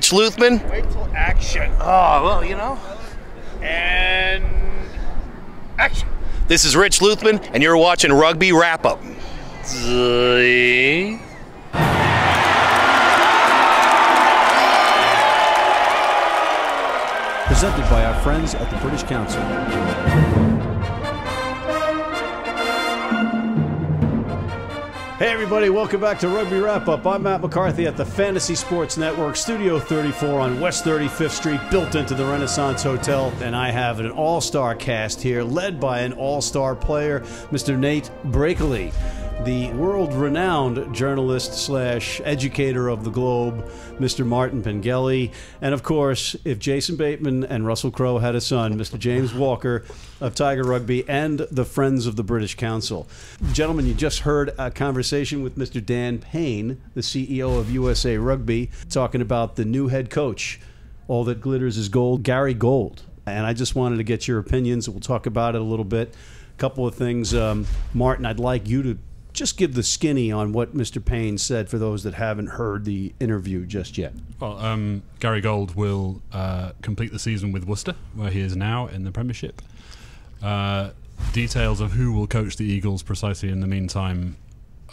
Rich Luthman. Wait till action. Oh, well, you know. And action. This is Rich Luthman, and you're watching Rugby Wrap-Up. Presented by our friends at the British Council. Hey everybody, welcome back to Rugby Wrap-Up. I'm Matt McCarthy at the Fantasy Sports Network, Studio 34 on West 35th Street, built into the Renaissance Hotel. And I have an all-star cast here, led by an all-star player, Mr. Nate Brakeley, the world-renowned journalist/educator of the globe, Mr. Martin Pengelly, and of course, if Jason Bateman and Russell Crowe had a son, Mr. James Walker of Tiger Rugby and the Friends of the British Council. Gentlemen, you just heard a conversation with Mr. Dan Payne, the CEO of USA Rugby, talking about the new head coach. All that glitters is gold, Gary Gold. And I just wanted to get your opinions. We'll talk about it a little bit. A couple of things. Martin, I'd like you to just give the skinny on what Mr. Payne said for those that haven't heard the interview just yet. Well, Gary Gold will complete the season with Worcester, where he is now in the Premiership. Details of who will coach the Eagles precisely in the meantime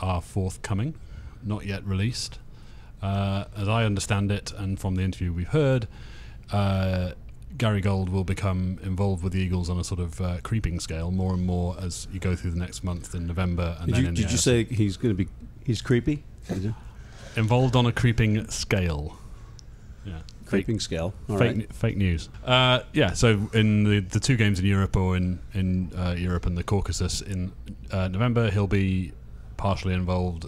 are forthcoming, not yet released. As I understand it, and from the interview we've heard, Gary Gold will become involved with the Eagles on a sort of creeping scale, more and more as you go through the next month in November. And Did you say he's creepy? Involved on a creeping scale. Yeah. Creeping scale. All right. Fake news. Yeah, so in the two games in Europe, or in Europe and the Caucasus in November, he'll be partially involved,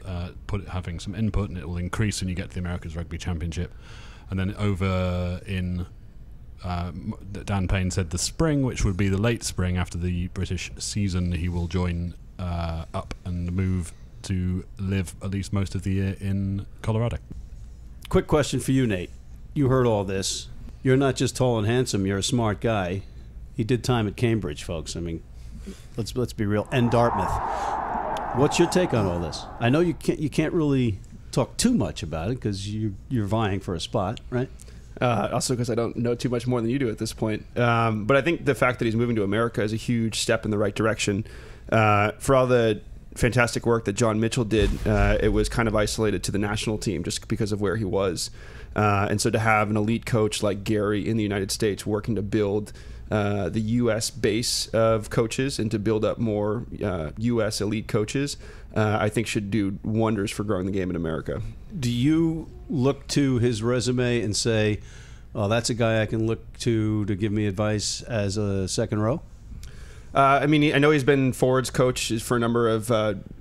having some input, and it will increase when you get to the America's Rugby Championship. And then over in Dan Payne said the spring, which would be the late spring after the British season, he will join up and move to live at least most of the year in Colorado. Quick question for you, Nate. You heard all this. You're not just tall and handsome, you're a smart guy. He did time at Cambridge, folks. I mean, let's be real. And Dartmouth. What's your take on all this? I know you can't really talk too much about it because you're vying for a spot, right? Also because I don't know too much more than you do at this point. But I think the fact that he's moving to America is a huge step in the right direction. For all the fantastic work that John Mitchell did, it was kind of isolated to the national team just because of where he was. And so to have an elite coach like Gary in the United States working to build the U.S. base of coaches and to build up more U.S. elite coaches, I think should do wonders for growing the game in America. Do you look to his resume and say, oh, that's a guy I can look to give me advice as a second row? I mean, I know he's been forwards coach for a number of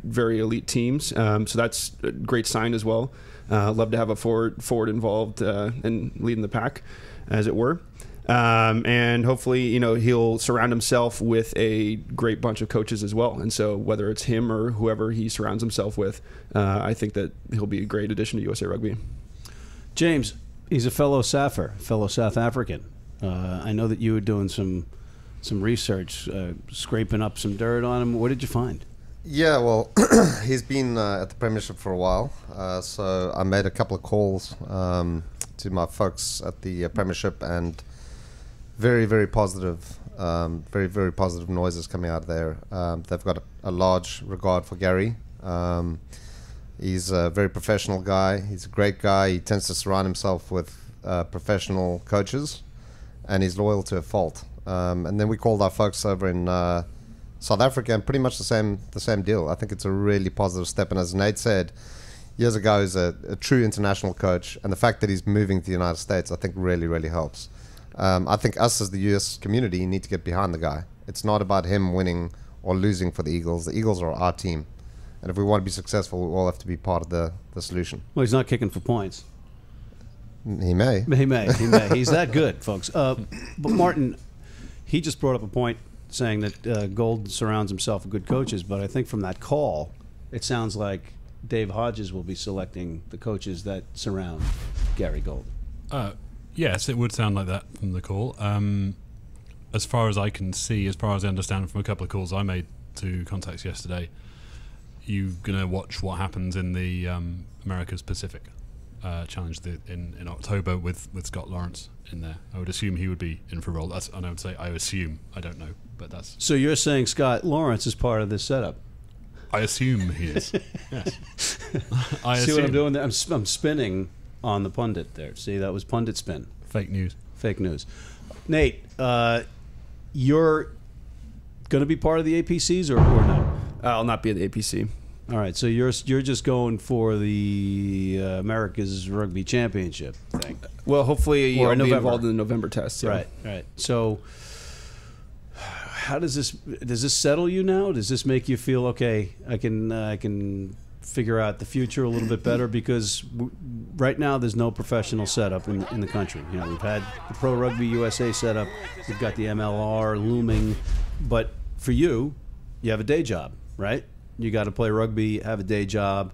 very elite teams, so that's a great sign as well. Love to have a forward involved in leading the pack, as it were. And hopefully, he'll surround himself with a great bunch of coaches as well. And so whether it's him or whoever he surrounds himself with, I think that he'll be a great addition to USA Rugby. James, he's a fellow South African. I know that you were doing some research, scraping up some dirt on him. What did you find? Yeah, well, he's been at the Premiership for a while. So I made a couple of calls to my folks at the Premiership, and very, very positive, very, very positive noises coming out of there. They've got a large regard for Gary. He's a very professional guy. He's a great guy. He tends to surround himself with professional coaches, and he's loyal to a fault. And then we called our folks over in South Africa, and pretty much the same deal. I think it's a really positive step. And as Nate said, years ago, he's a true international coach, and the fact that he's moving to the United States, I think really, really helps. I think us as the US community need to get behind the guy. It's not about him winning or losing for the Eagles. The Eagles are our team. And if we want to be successful, we all have to be part of the solution. Well, he's not kicking for points. He may. He may. He's that good, folks. But Martin, he just brought up a point saying that Gold surrounds himself with good coaches. But I think from that call, it sounds like Dave Hodges will be selecting the coaches that surround Gary Gold. Yes, it would sound like that from the call. As far as I can see, as far as I understand from a couple of calls I made to contacts yesterday, you're going to watch what happens in the Americas Pacific. challenge in October with Scott Lawrence in there. I would assume he would be in for a role. And I would say I assume. I don't know, but that's. So you're saying Scott Lawrence is part of this setup? I assume he is. Yes. I See assume. what I'm doing there? I'm spinning on the pundit there. See, that was pundit spin. Fake news. Fake news. Nate, you're going to be part of the APCs or no? I'll not be at the APC. All right, so you're just going for the America's Rugby Championship thing. Well, hopefully Or I'll be November. involved in the November test. Yeah. Right. So how does this settle you now? Does this make you feel okay? I can figure out the future a little bit better because right now there's no professional setup in the country. You know, we've had the Pro Rugby USA setup, we've got the MLR looming, but for you have a day job, right? You got to play rugby, have a day job.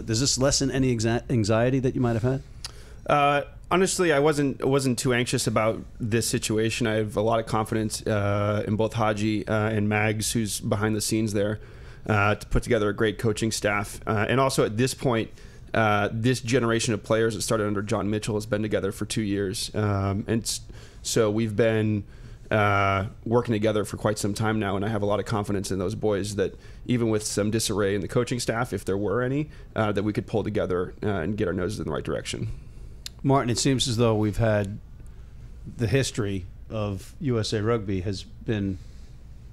Does this lessen any anxiety that you might have had? Honestly, I wasn't too anxious about this situation. I have a lot of confidence in both Hodges and Mags, who's behind the scenes there, to put together a great coaching staff. And also at this point, this generation of players that started under John Mitchell has been together for 2 years. And so we've been working together for quite some time now, and I have a lot of confidence in those boys that even with some disarray in the coaching staff, if there were any, that we could pull together and get our noses in the right direction. Martin, it seems as though we've had the history of USA Rugby has been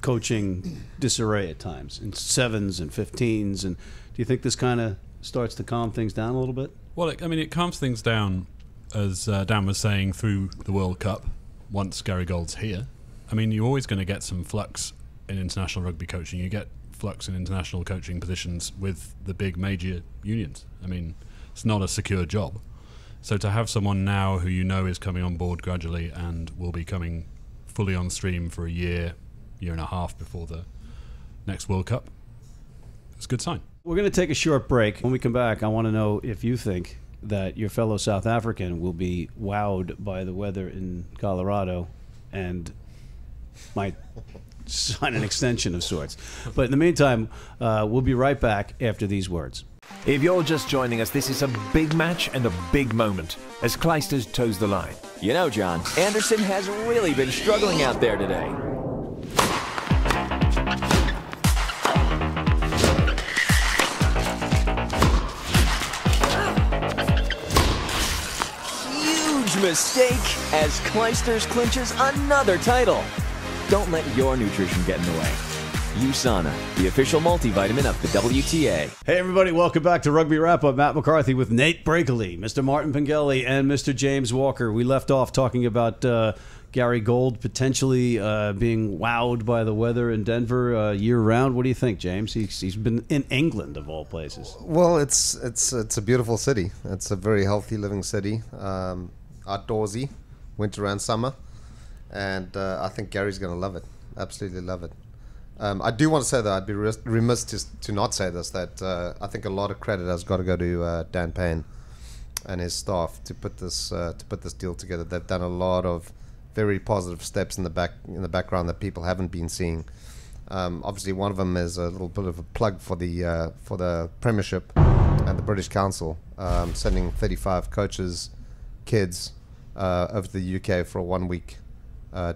coaching disarray at times in 7s and 15s, and do you think this kind of starts to calm things down a little bit? Well, it calms things down, as Dan was saying, through the World Cup. Once Gary Gold's here, I mean, you're always going to get some flux in international rugby coaching. You get flux in international coaching positions with the big major unions. I mean, it's not a secure job. So to have someone now who you know is coming on board gradually and will be coming fully on stream for a year and a half before the next World Cup, it's a good sign. We're going to take a short break. When we come back, I want to know if you think that your fellow South African will be wowed by the weather in Colorado and might sign an extension of sorts. But in the meantime, we'll be right back after these words. If you're just joining us, this is a big match and a big moment as Clijsters toes the line. You know, John, Anderson has really been struggling out there today. Mistake as Clijsters clinches another title. Don't let your nutrition get in the way. USANA, the official multivitamin of the WTA. Hey everybody, welcome back to Rugby Wrap Up. Matt McCarthy with Nate Brakeley, Mr. Martin Pengelly, and Mr. James Walker. We left off talking about Gary Gold potentially being wowed by the weather in Denver year-round. What do you think, James? He's been in England, of all places. Well, it's a beautiful city. It's a very healthy living city. Outdoorsy, winter and summer, and I think Gary's going to love it. Absolutely love it. I do want to say that I'd be remiss to not say this, that I think a lot of credit has got to go to Dan Payne and his staff to put this deal together. They've done a lot of very positive steps in the background that people haven't been seeing. Obviously, one of them is a little bit of a plug for the Premiership and the British Council, sending 35 coaches, kids over to the UK for a 1-week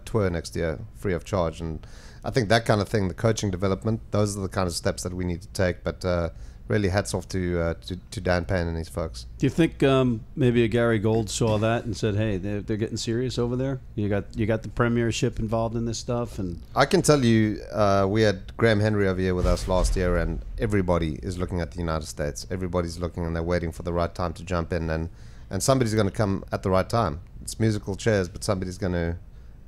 tour next year, free of charge. And I think that kind of thing, the coaching development, those are the kind of steps that we need to take. But really, hats off to Dan Payne and his folks. Do you think maybe a Gary Gold saw that and said, "Hey, they're getting serious over there. You got the Premiership involved in this stuff"? And I can tell you, we had Graham Henry over here with us last year, and everybody is looking at the United States. Everybody's looking, and they're waiting for the right time to jump in, and somebody's going to come at the right time. It's musical chairs, but somebody's going to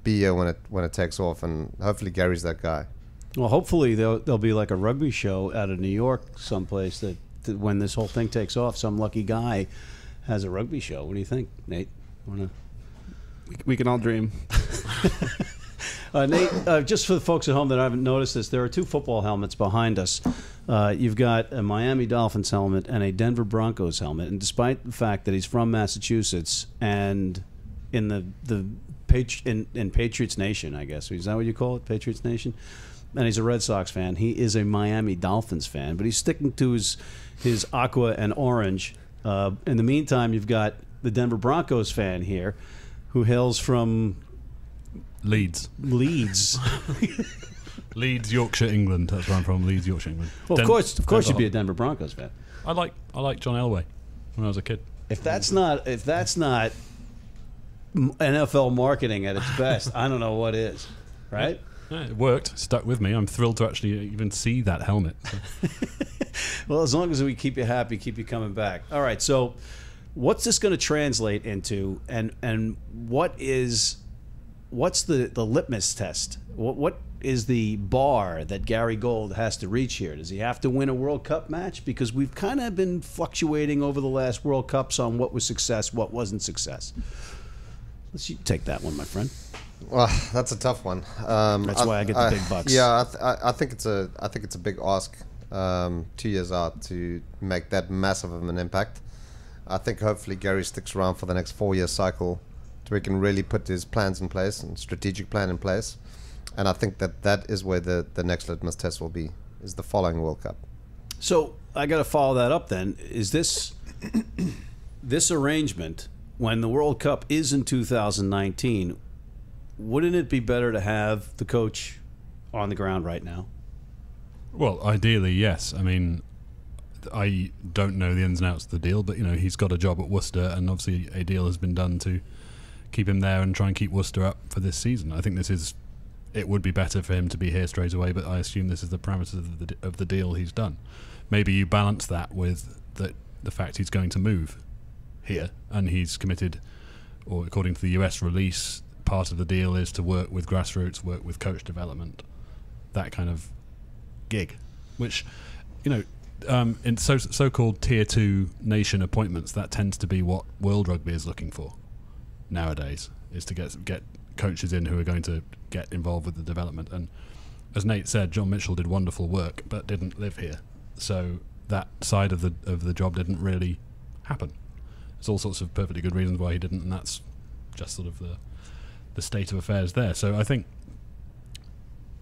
be here when it takes off, and hopefully Gary's that guy. well, hopefully there'll be like a rugby show out of New York someplace that when this whole thing takes off, some lucky guy has a rugby show. What do you think, Nate? We can all dream. Nate, just for the folks at home that haven't noticed this, there are two football helmets behind us. You've got a Miami Dolphins helmet and a Denver Broncos helmet. And despite the fact that he's from Massachusetts and in in Patriots Nation, I guess, is that what you call it, Patriots Nation? And he's a Red Sox fan. He is a Miami Dolphins fan, but he's sticking to his aqua and orange In the meantime, you've got the Denver Broncos fan here who hails from Leeds. Leeds, Yorkshire, England. That's where I'm from. Leeds, Yorkshire, England. Well, of course, you'd be a Denver Broncos fan. I like John Elway when I was a kid. If that's not NFL marketing at its best, I don't know what is. Right? Yeah, it worked. Stuck with me. I'm thrilled to actually even see that helmet. So. Well, as long as we keep you happy, keep you coming back. All right. So, what's this going to translate into, and what's the litmus test? What is the bar that Gary Gold has to reach here? Does he have to win a World Cup match? Because we've kind of been fluctuating over the last World Cups on what was success, what wasn't success. Let's take that one, my friend. Well, that's a tough one. That's why I get the big bucks. Yeah, I think it's a big ask 2 years out to make that massive of an impact. I think hopefully Gary sticks around for the next 4-year cycle, so he can really put his plans in place and strategic plan in place. And I think that is where the next litmus test will be, is the following World Cup. So I got to follow that up then. Is this arrangement, when the World Cup is in 2019, wouldn't it be better to have the coach on the ground right now? Well, ideally, yes. I mean, I don't know the ins and outs of the deal, but he's got a job at Worcester, and obviously a deal has been done to keep him there and try and keep Worcester up for this season. I think it would be better for him to be here straight away, but I assume this is the parameters of the deal he's done. Maybe you balance that with the fact he's going to move here, and he's committed, or according to the US release, part of the deal is to work with grassroots, work with coach development, that kind of gig, which, in so-called tier 2 nation appointments, that tends to be what World Rugby is looking for nowadays, is to get coaches in who are going to get involved with the development. And as Nate said, John Mitchell did wonderful work but didn't live here, so that side of the job didn't really happen. There's all sorts of perfectly good reasons why he didn't, and that's just sort of the state of affairs there. So I think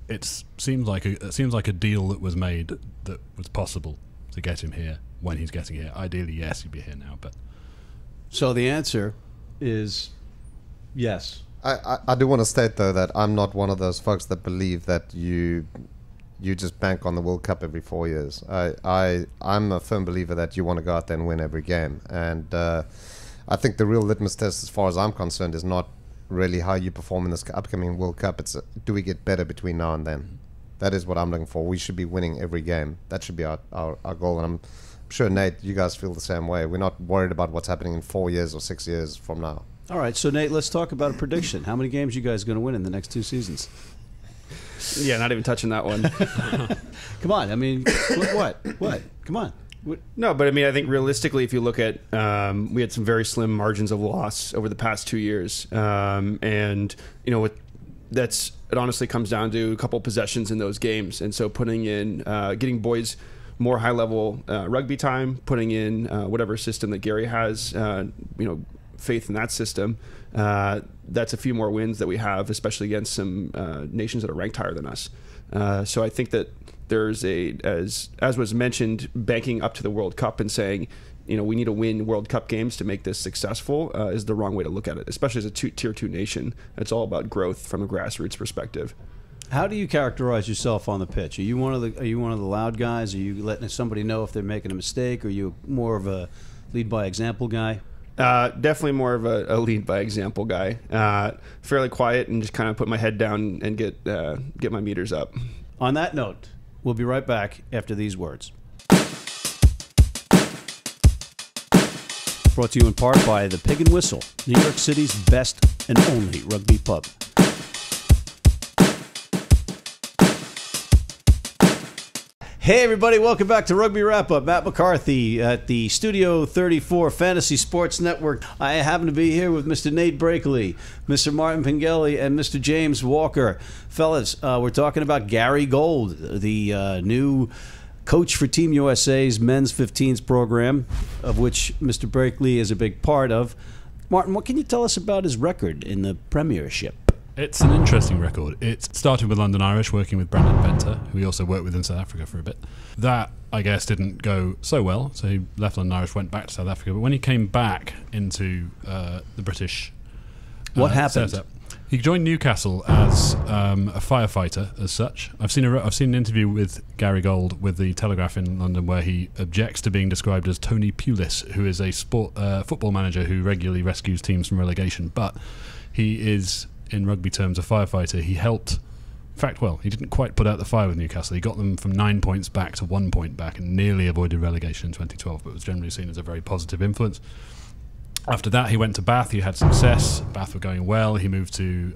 it seems like a deal that was made that was possible to get him here when he's getting here. Ideally, yes, he'd be here now. But so the answer is yes. I do want to state though that I'm not one of those folks that believe that you just bank on the World Cup every 4 years. I'm a firm believer that you want to go out there and win every game, and I think the real litmus test, as far as I'm concerned, is not really how you perform in this upcoming World Cup. It's do we get better between now and then? That is what I'm looking for. We should be winning every game. That should be our goal, and I'm sure, Nate, you guys feel the same way. We're not worried about what's happening in 4 years or 6 years from now. All right, so Nate, let's talk about a prediction. How many games you guys going to win in the next 2 seasons? Yeah, not even touching that one. Come on, I mean, what? Come on. No, but I mean, I think realistically, if you look at, we had some very slim margins of loss over the past 2 years, and it honestly comes down to a couple possessions in those games, and so putting in, getting boys more high level rugby time, putting in whatever system that Gary has, faith in that system. That's a few more wins that we have, especially against some nations that are ranked higher than us. So I think that there's as was mentioned, banking up to the World Cup and saying, we need to win World Cup games to make this successful is the wrong way to look at it, especially as a tier 2 nation. It's all about growth from a grassroots perspective. How do you characterize yourself on the pitch? Are you one of the loud guys? Are you letting somebody know if they're making a mistake? Are you more of a lead by example guy? Definitely more of a lead by example guy. Fairly quiet and just kind of put my head down and get my meters up. On that note, we'll be right back after these words. Brought to you in part by the Pig and Whistle, New York City's best and only rugby pub. Hey everybody, welcome back to Rugby Wrap Up. Matt McCarthy at the Studio 34 Fantasy Sports Network. I happen to be here with Mr. Nate Brakeley, Mr. Martin Pengelly, and Mr. James Walker. Fellas, we're talking about Gary Gold, the new coach for Team USA's Men's 15s program, of which Mr. Brakeley is a big part of. Martin, what can you tell us about his record in the Premiership? It's an interesting record. It started with London Irish, working with Brendan Venter, who he also worked with in South Africa for a bit. That, I guess, didn't go so well, so he left London Irish, went back to South Africa. But when he came back into the British what happened? setup, he joined Newcastle as a firefighter, as such. I've seen an interview with Gary Gold with the Telegraph in London where he objects to being described as Tony Pulis, who is a football manager who regularly rescues teams from relegation. But he is, in rugby terms, a firefighter. He helped, in fact, well, he didn't quite put out the fire with Newcastle. He got them from 9 points back to 1 point back and nearly avoided relegation in 2012, but was generally seen as a very positive influence. After that, he went to Bath. He had success. Bath were going well. He moved to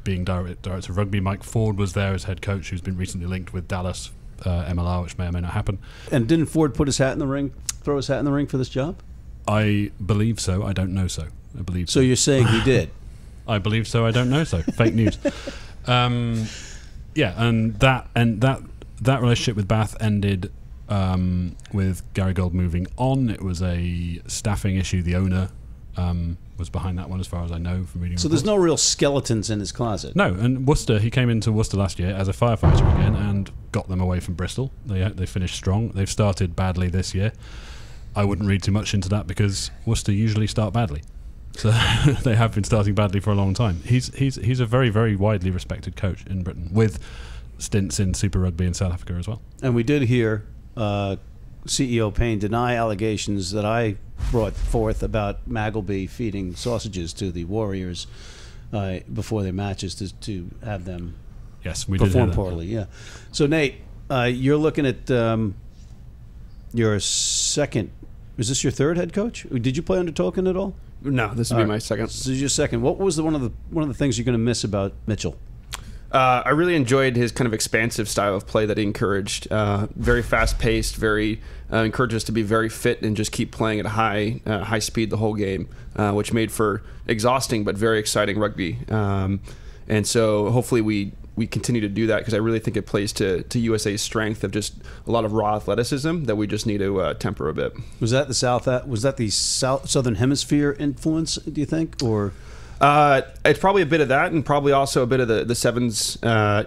being director of rugby. Mike Ford was there as head coach, who's been recently linked with Dallas MLR, which may or may not happen. And didn't Ford put his hat in the ring, throw his hat in the ring for this job? I believe so. I don't know so. I believe so. So you're saying he did? I believe so. I don't know so. Fake news. Yeah, and that relationship with Bath ended with Gary Gold moving on. It was a staffing issue. The owner was behind that one, as far as I know from reading. So there's no real skeletons in his closet. No, and Worcester. He came into Worcester last year as a firefighter again and got them away from Bristol. They finished strong. They've started badly this year. I wouldn't read too much into that because Worcester usually start badly. So they have been starting badly for a long time. He's a very, very widely respected coach in Britain, with stints in Super Rugby in South Africa as well. And we did hear CEO Payne deny allegations that I brought forth about Magleby feeding sausages to the Warriors before their matches to have them we perform did poorly. Yeah. So Nate, you're looking at your second. Is this your third head coach? Did you play under Tolkien at all? No, this would be my second. This is your second. What was one of the things you're going to miss about Mitchell? I really enjoyed his kind of expansive style of play that he encouraged. Very fast-paced, very encouraged us to be very fit and just keep playing at high speed the whole game, which made for exhausting but very exciting rugby. And so hopefully we continue to do that, because I really think it plays to USA's strength of just a lot of raw athleticism that we just need to temper a bit. Was that the Southern Hemisphere influence, do you think, or? It's probably a bit of that, and probably also a bit of the Sevens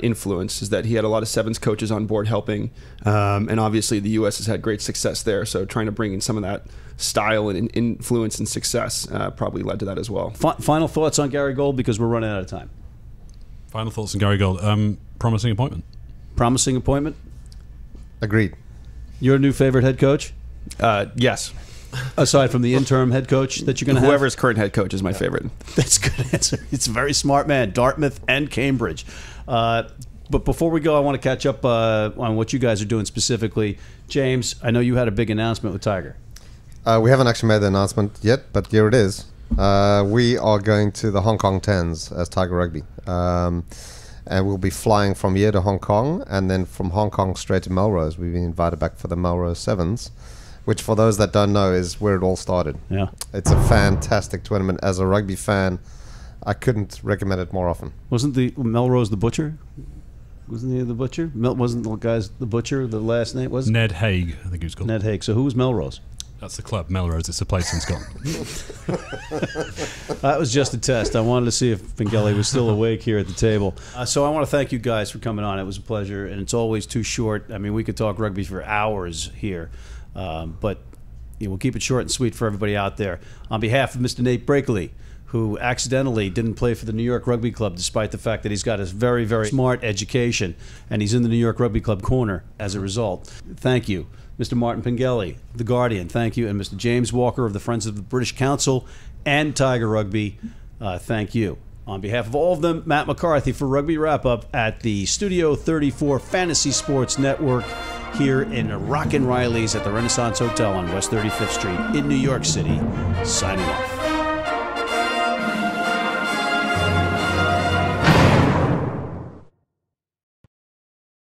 influence, is that he had a lot of Sevens coaches on board helping, and obviously the U.S. has had great success there, so trying to bring in some of that style and influence and success probably led to that as well. Final thoughts on Gary Gold, because we're running out of time. Final thoughts on Gary Gold. Promising appointment. Promising appointment? Agreed. Your new favorite head coach? Yes. Aside from the interim head coach that you're going to have? Whoever's current head coach is my favorite. That's a good answer. It's a very smart man. Dartmouth and Cambridge. But before we go, I want to catch up on what you guys are doing specifically. James, I know you had a big announcement with Tiger. We haven't actually made the announcement yet, but here it is. We are going to the Hong Kong Tens as Tiger Rugby. And we'll be flying from here to Hong Kong, and then from Hong Kong straight to Melrose. We've been invited back for the Melrose Sevens, which, for those that don't know, is where it all started. Yeah, it's a fantastic tournament. As a rugby fan, I couldn't recommend it more often. Wasn't the Melrose the butcher? Wasn't he the butcher? Wasn't the guy's the butcher? The last name was Ned Haig, I think he was called. Ned Haig. So who was Melrose? That's the club, Melrose. It's a place in Scotland. That was just a test. I wanted to see if Pengelly was still awake here at the table. So I want to thank you guys for coming on. It was a pleasure, and it's always too short. I mean, we could talk rugby for hours here, but we'll keep it short and sweet for everybody out there. On behalf of Mr. Nate Brakeley, who accidentally didn't play for the New York Rugby Club despite the fact that he's got a very, very smart education, and he's in the New York Rugby Club corner as a result. Thank you. Mr. Martin Pengelly, The Guardian, thank you. And Mr. James Walker of the Friends of the British Council and Tiger Rugby, thank you. On behalf of all of them, Matt McCarthy for Rugby Wrap-Up at the Studio 34 Fantasy Sports Network here in Rockin' Riley's at the Renaissance Hotel on West 35th Street in New York City, signing off.